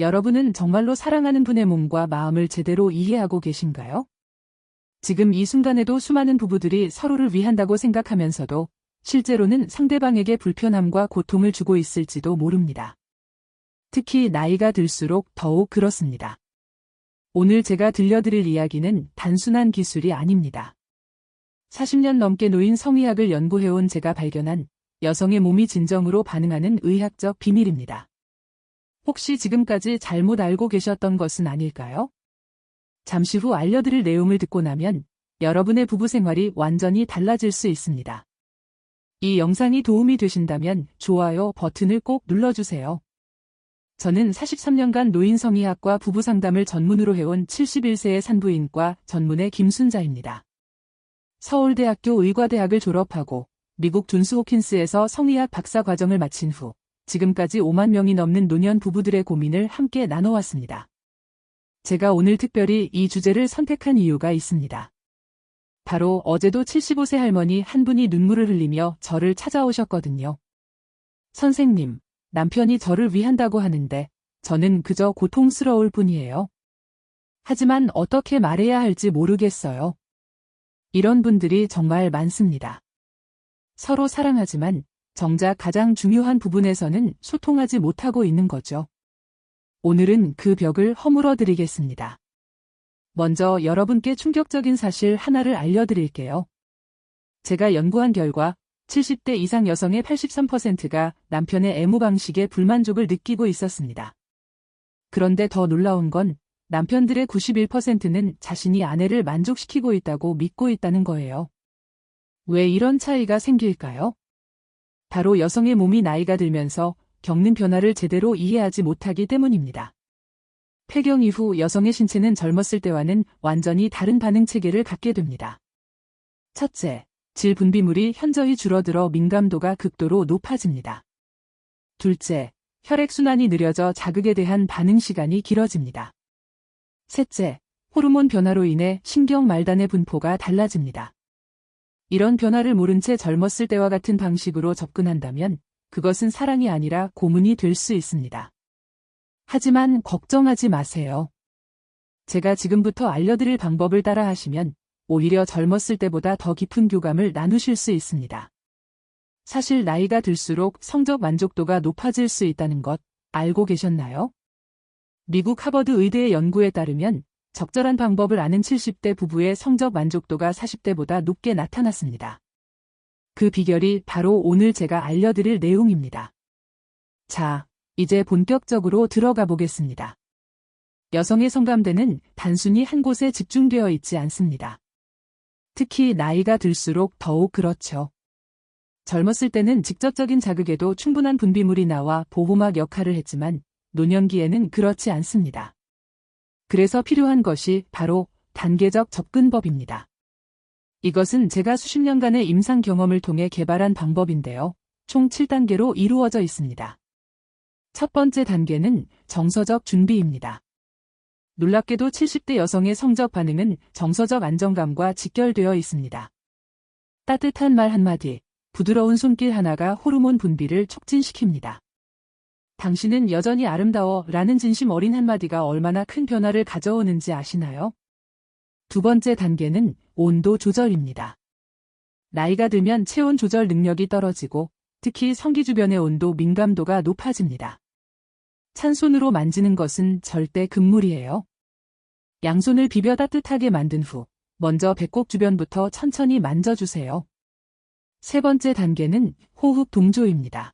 여러분은 정말로 사랑하는 분의 몸과 마음을 제대로 이해하고 계신가요? 지금 이 순간에도 수많은 부부들이 서로를 위한다고 생각하면서도 실제로는 상대방에게 불편함과 고통을 주고 있을지도 모릅니다. 특히 나이가 들수록 더욱 그렇습니다. 오늘 제가 들려드릴 이야기는 단순한 기술이 아닙니다. 40년 넘게 노인 성의학을 연구해온 제가 발견한 여성의 몸이 진정으로 반응하는 의학적 비밀입니다. 혹시 지금까지 잘못 알고 계셨던 것은 아닐까요? 잠시 후 알려드릴 내용을 듣고 나면 여러분의 부부 생활이 완전히 달라질 수 있습니다. 이 영상이 도움이 되신다면 좋아요 버튼을 꼭 눌러주세요. 저는 43년간 노인 성의학과 부부 상담을 전문으로 해온 71세의 산부인과 전문의 김순자입니다. 서울대학교 의과대학을 졸업하고 미국 존스호킨스에서 성의학 박사 과정을 마친 후 지금까지 5만 명이 넘는 노년 부부들의 고민을 함께 나눠왔습니다. 제가 오늘 특별히 이 주제를 선택한 이유가 있습니다. 바로 어제도 75세 할머니 한 분이 눈물을 흘리며 저를 찾아오셨거든요. 선생님, 남편이 저를 위한다고 하는데 저는 그저 고통스러울 뿐이에요. 하지만 어떻게 말해야 할지 모르겠어요. 이런 분들이 정말 많습니다. 서로 사랑하지만 정작 가장 중요한 부분에서는 소통하지 못하고 있는 거죠. 오늘은 그 벽을 허물어 드리겠습니다. 먼저 여러분께 충격적인 사실 하나를 알려드릴게요. 제가 연구한 결과 70대 이상 여성의 83%가 남편의 애무 방식에 불만족을 느끼고 있었습니다. 그런데 더 놀라운 건 남편들의 91%는 자신이 아내를 만족시키고 있다고 믿고 있다는 거예요. 왜 이런 차이가 생길까요? 바로 여성의 몸이 나이가 들면서 겪는 변화를 제대로 이해하지 못하기 때문입니다. 폐경 이후 여성의 신체는 젊었을 때와는 완전히 다른 반응 체계를 갖게 됩니다. 첫째, 질 분비물이 현저히 줄어들어 민감도가 극도로 높아집니다. 둘째, 혈액순환이 느려져 자극에 대한 반응 시간이 길어집니다. 셋째, 호르몬 변화로 인해 신경 말단의 분포가 달라집니다. 이런 변화를 모른 채 젊었을 때와 같은 방식으로 접근한다면 그것은 사랑이 아니라 고문이 될 수 있습니다. 하지만 걱정하지 마세요. 제가 지금부터 알려드릴 방법을 따라 하시면 오히려 젊었을 때보다 더 깊은 교감을 나누실 수 있습니다. 사실 나이가 들수록 성적 만족도가 높아질 수 있다는 것 알고 계셨나요? 미국 하버드 의대의 연구에 따르면 적절한 방법을 아는 70대 부부의 성적 만족도가 40대보다 높게 나타났습니다. 그 비결이 바로 오늘 제가 알려드릴 내용입니다. 자, 이제 본격적으로 들어가 보겠습니다. 여성의 성감대는 단순히 한 곳에 집중되어 있지 않습니다. 특히 나이가 들수록 더욱 그렇죠. 젊었을 때는 직접적인 자극에도 충분한 분비물이 나와 보호막 역할을 했지만 노년기에는 그렇지 않습니다. 그래서 필요한 것이 바로 단계적 접근법입니다. 이것은 제가 수십 년간의 임상 경험을 통해 개발한 방법인데요. 총 7단계로 이루어져 있습니다. 첫 번째 단계는 정서적 준비입니다. 놀랍게도 70대 여성의 성적 반응은 정서적 안정감과 직결되어 있습니다. 따뜻한 말 한마디, 부드러운 손길 하나가 호르몬 분비를 촉진시킵니다. 당신은 여전히 아름다워 라는 진심 어린 한마디가 얼마나 큰 변화를 가져오는지 아시나요? 두 번째 단계는 온도 조절입니다. 나이가 들면 체온 조절 능력이 떨어지고 특히 성기 주변의 온도 민감도가 높아집니다. 찬 손으로 만지는 것은 절대 금물이에요. 양손을 비벼 따뜻하게 만든 후 먼저 배꼽 주변부터 천천히 만져주세요. 세 번째 단계는 호흡 동조입니다.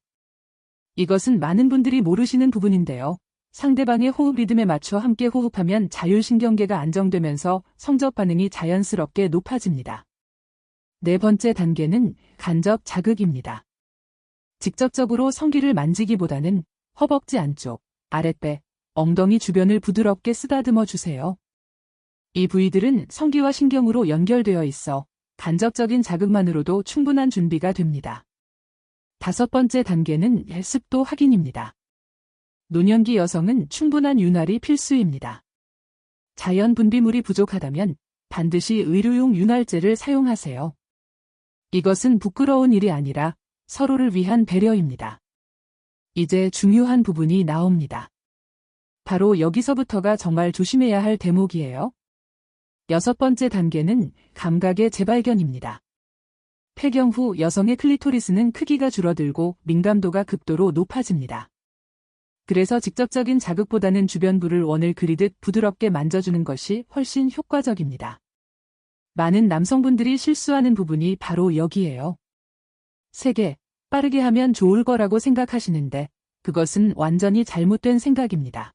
이것은 많은 분들이 모르시는 부분인데요. 상대방의 호흡 리듬에 맞춰 함께 호흡하면 자율신경계가 안정되면서 성적 반응이 자연스럽게 높아집니다. 네 번째 단계는 간접 자극입니다. 직접적으로 성기를 만지기보다는 허벅지 안쪽, 아랫배, 엉덩이 주변을 부드럽게 쓰다듬어 주세요. 이 부위들은 성기와 신경으로 연결되어 있어 간접적인 자극만으로도 충분한 준비가 됩니다. 다섯 번째 단계는 습도 확인입니다. 노년기 여성은 충분한 윤활이 필수입니다. 자연 분비물이 부족하다면 반드시 의료용 윤활제를 사용하세요. 이것은 부끄러운 일이 아니라 서로를 위한 배려입니다. 이제 중요한 부분이 나옵니다. 바로 여기서부터가 정말 조심해야 할 대목이에요. 6번째 단계는 감각의 재발견입니다. 폐경 후 여성의 클리토리스는 크기가 줄어들고 민감도가 극도로 높아집니다. 그래서 직접적인 자극보다는 주변부를 원을 그리듯 부드럽게 만져주는 것이 훨씬 효과적입니다. 많은 남성분들이 실수하는 부분이 바로 여기예요. 세게, 빠르게 하면 좋을 거라고 생각하시는데 그것은 완전히 잘못된 생각입니다.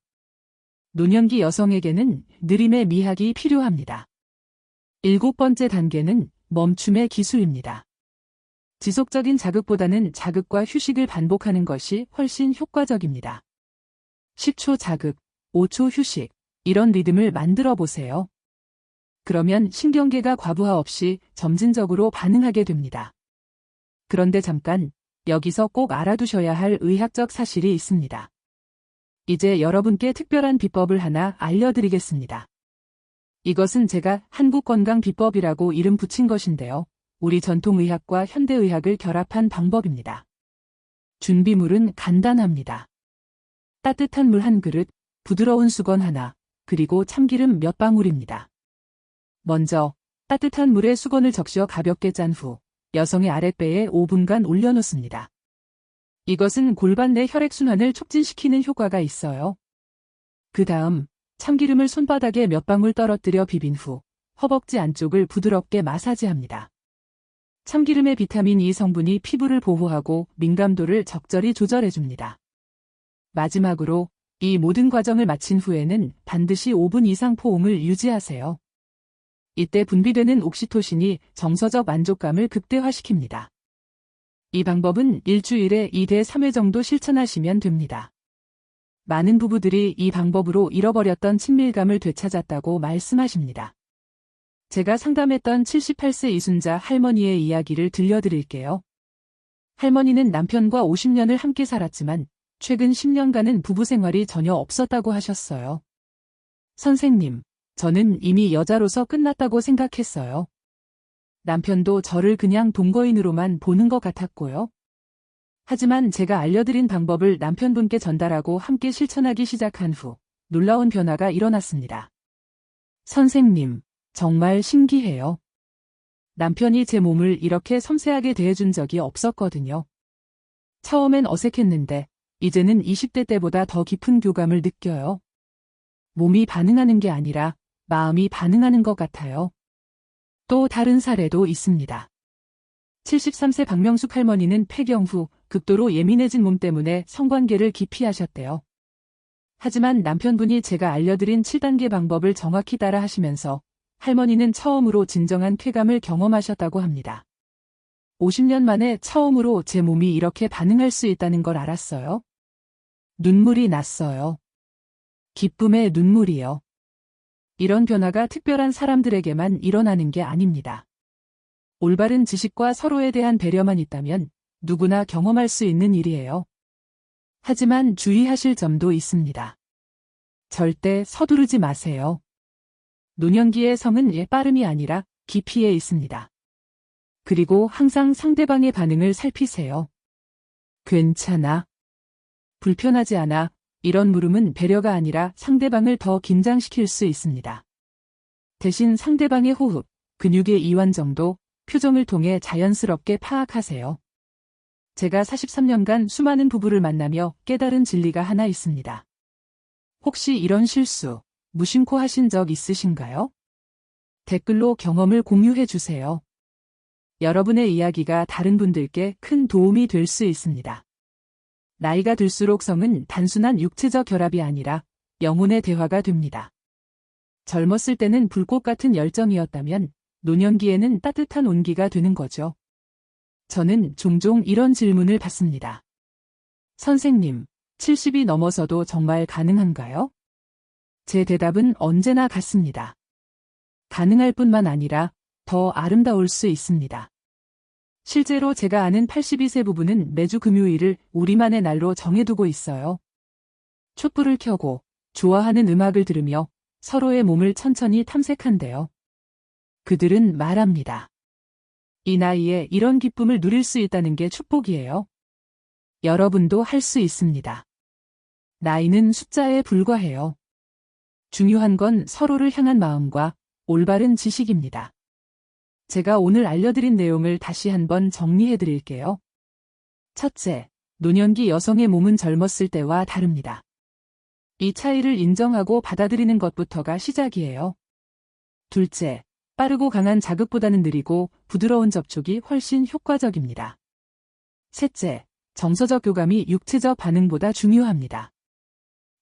노년기 여성에게는 느림의 미학이 필요합니다. 7번째 단계는 멈춤의 기술입니다. 지속적인 자극보다는 자극과 휴식을 반복하는 것이 훨씬 효과적입니다. 10초 자극, 5초 휴식, 이런 리듬을 만들어 보세요. 그러면 신경계가 과부하 없이 점진적으로 반응하게 됩니다. 그런데 잠깐, 여기서 꼭 알아두셔야 할 의학적 사실이 있습니다. 이제 여러분께 특별한 비법을 하나 알려드리겠습니다. 이것은 제가 한국건강비법이라고 이름 붙인 것인데요. 우리 전통의학과 현대의학을 결합한 방법입니다. 준비물은 간단합니다. 따뜻한 물 한 그릇, 부드러운 수건 하나, 그리고 참기름 몇 방울입니다. 먼저 따뜻한 물에 수건을 적셔 가볍게 짠 후 여성의 아랫배에 5분간 올려놓습니다. 이것은 골반 내 혈액순환을 촉진시키는 효과가 있어요. 그 다음 참기름을 손바닥에 몇 방울 떨어뜨려 비빈 후 허벅지 안쪽을 부드럽게 마사지합니다. 참기름의 비타민 E 성분이 피부를 보호하고 민감도를 적절히 조절해줍니다. 마지막으로 이 모든 과정을 마친 후에는 반드시 5분 이상 포옹을 유지하세요. 이때 분비되는 옥시토신이 정서적 만족감을 극대화시킵니다. 이 방법은 일주일에 2대 3회 정도 실천하시면 됩니다. 많은 부부들이 이 방법으로 잃어버렸던 친밀감을 되찾았다고 말씀하십니다. 제가 상담했던 78세 이순자 할머니의 이야기를 들려드릴게요. 할머니는 남편과 50년을 함께 살았지만 최근 10년간은 부부 생활이 전혀 없었다고 하셨어요. 선생님, 저는 이미 여자로서 끝났다고 생각했어요. 남편도 저를 그냥 동거인으로만 보는 것 같았고요. 하지만 제가 알려드린 방법을 남편분께 전달하고 함께 실천하기 시작한 후 놀라운 변화가 일어났습니다. 선생님, 정말 신기해요. 남편이 제 몸을 이렇게 섬세하게 대해준 적이 없었거든요. 처음엔 어색했는데 이제는 20대 때보다 더 깊은 교감을 느껴요. 몸이 반응하는 게 아니라 마음이 반응하는 것 같아요. 또 다른 사례도 있습니다. 73세 박명숙 할머니는 폐경 후 극도로 예민해진 몸 때문에 성관계를 기피하셨대요. 하지만 남편분이 제가 알려드린 7단계 방법을 정확히 따라 하시면서 할머니는 처음으로 진정한 쾌감을 경험하셨다고 합니다. 50년 만에 처음으로 제 몸이 이렇게 반응할 수 있다는 걸 알았어요. 눈물이 났어요. 기쁨의 눈물이요. 이런 변화가 특별한 사람들에게만 일어나는 게 아닙니다. 올바른 지식과 서로에 대한 배려만 있다면 누구나 경험할 수 있는 일이에요. 하지만 주의하실 점도 있습니다. 절대 서두르지 마세요. 노년기의 성은 빠름이 아니라 깊이에 있습니다. 그리고 항상 상대방의 반응을 살피세요. 괜찮아. 불편하지 않아. 이런 물음은 배려가 아니라 상대방을 더 긴장시킬 수 있습니다. 대신 상대방의 호흡, 근육의 이완 정도, 표정을 통해 자연스럽게 파악하세요. 제가 43년간 수많은 부부를 만나며 깨달은 진리가 하나 있습니다. 혹시 이런 실수, 무심코 하신 적 있으신가요? 댓글로 경험을 공유해 주세요. 여러분의 이야기가 다른 분들께 큰 도움이 될 수 있습니다. 나이가 들수록 성은 단순한 육체적 결합이 아니라 영혼의 대화가 됩니다. 젊었을 때는 불꽃 같은 열정이었다면 노년기에는 따뜻한 온기가 되는 거죠. 저는 종종 이런 질문을 받습니다. 선생님, 70이 넘어서도 정말 가능한가요? 제 대답은 언제나 같습니다. 가능할 뿐만 아니라 더 아름다울 수 있습니다. 실제로 제가 아는 82세 부부는 매주 금요일을 우리만의 날로 정해두고 있어요. 촛불을 켜고 좋아하는 음악을 들으며 서로의 몸을 천천히 탐색한대요. 그들은 말합니다. 이 나이에 이런 기쁨을 누릴 수 있다는 게 축복이에요. 여러분도 할 수 있습니다. 나이는 숫자에 불과해요. 중요한 건 서로를 향한 마음과 올바른 지식입니다. 제가 오늘 알려드린 내용을 다시 한번 정리해 드릴게요. 첫째, 노년기 여성의 몸은 젊었을 때와 다릅니다. 이 차이를 인정하고 받아들이는 것부터가 시작이에요. 둘째, 빠르고 강한 자극보다는 느리고 부드러운 접촉이 훨씬 효과적입니다. 셋째, 정서적 교감이 육체적 반응보다 중요합니다.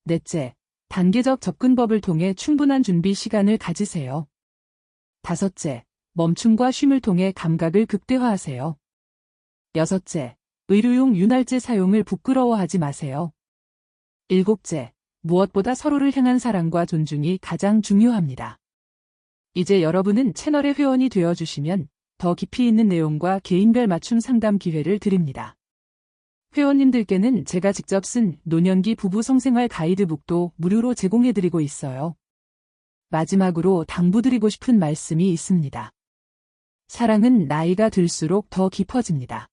넷째, 단계적 접근법을 통해 충분한 준비 시간을 가지세요. 다섯째, 멈춤과 쉼을 통해 감각을 극대화하세요. 여섯째, 의료용 윤활제 사용을 부끄러워하지 마세요. 일곱째, 무엇보다 서로를 향한 사랑과 존중이 가장 중요합니다. 이제 여러분은 채널의 회원이 되어주시면 더 깊이 있는 내용과 개인별 맞춤 상담 기회를 드립니다. 회원님들께는 제가 직접 쓴 노년기 부부 성생활 가이드북도 무료로 제공해드리고 있어요. 마지막으로 당부드리고 싶은 말씀이 있습니다. 사랑은 나이가 들수록 더 깊어집니다.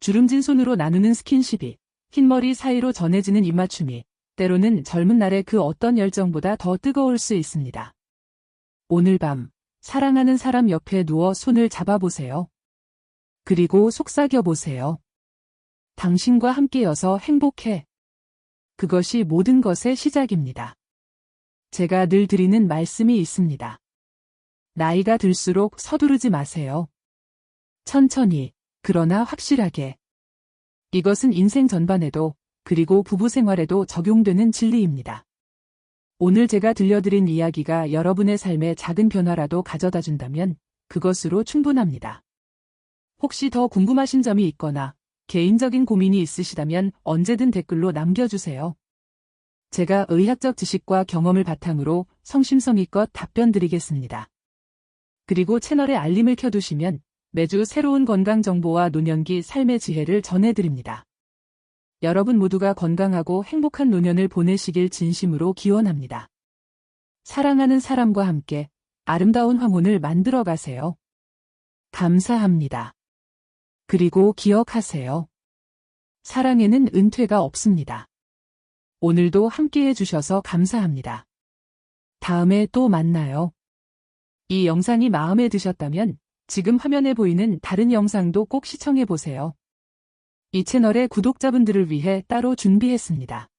주름진 손으로 나누는 스킨십이, 흰머리 사이로 전해지는 입맞춤이, 때로는 젊은 날의 그 어떤 열정보다 더 뜨거울 수 있습니다. 오늘 밤, 사랑하는 사람 옆에 누워 손을 잡아보세요. 그리고 속삭여보세요. 당신과 함께여서 행복해. 그것이 모든 것의 시작입니다. 제가 늘 드리는 말씀이 있습니다. 나이가 들수록 서두르지 마세요. 천천히, 그러나 확실하게. 이것은 인생 전반에도, 그리고 부부 생활에도 적용되는 진리입니다. 오늘 제가 들려드린 이야기가 여러분의 삶에 작은 변화라도 가져다 준다면 그것으로 충분합니다. 혹시 더 궁금하신 점이 있거나 개인적인 고민이 있으시다면 언제든 댓글로 남겨주세요. 제가 의학적 지식과 경험을 바탕으로 성심성의껏 답변 드리겠습니다. 그리고 채널에 알림을 켜두시면 매주 새로운 건강 정보와 노년기 삶의 지혜를 전해드립니다. 여러분 모두가 건강하고 행복한 노년을 보내시길 진심으로 기원합니다. 사랑하는 사람과 함께 아름다운 황혼을 만들어 가세요. 감사합니다. 그리고 기억하세요. 사랑에는 은퇴가 없습니다. 오늘도 함께해 주셔서 감사합니다. 다음에 또 만나요. 이 영상이 마음에 드셨다면 지금 화면에 보이는 다른 영상도 꼭 시청해 보세요. 이 채널의 구독자분들을 위해 따로 준비했습니다.